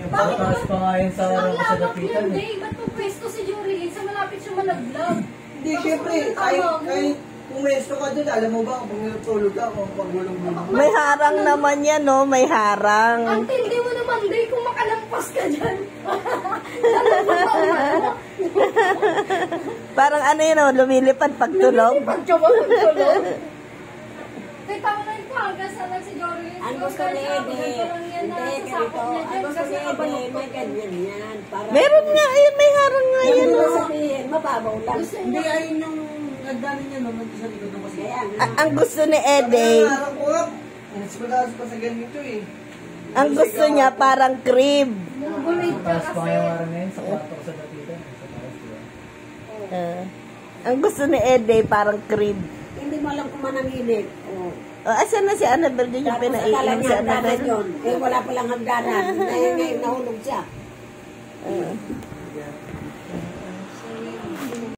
Nagtataas pa nga yun sa dapitan. Ba't po pwesto si Jorilyn sa malapit siya malaglag? Hindi, syempre, kahit pumesto ka dun, alam mo ba, kung natulog ka, kung pagulong-gulong. May harang naman yan, no? May harang. Ang tindi mo naman, Day, kung makalampas ka dyan. Parang ano yun, no? Lumilipad pag tulog. Pagtulog. Kita mo na ito, hanggang saan lang si Jorilyn. Ang gusto ni Ede, hindi, ganito. Ang gusto ni Ede, may ganyan yan. Meron nga, ayun, may harang nga yan, Yung no? sabihin, mababaw lang. Hindi, ayun yung nagdano niya naman sa likod ng kasi. Ang gusto ni Ede, Parang ko nga, mas pa sa ganito eh. ang gusto niya parang crib. Taas pa nga yung araw ngayon sa kwarto ko sa dapitan. Sa taas, diba? Ang gusto ni Ede parang crib. Hindi mo alam kung mananginip. Oh. Asan na si Annabelle din yung Tapos akala pinaiinom si niya hagdanan Annabelle? yun. Eh, wala palang hagdanan. Ngayon, nahulog siya.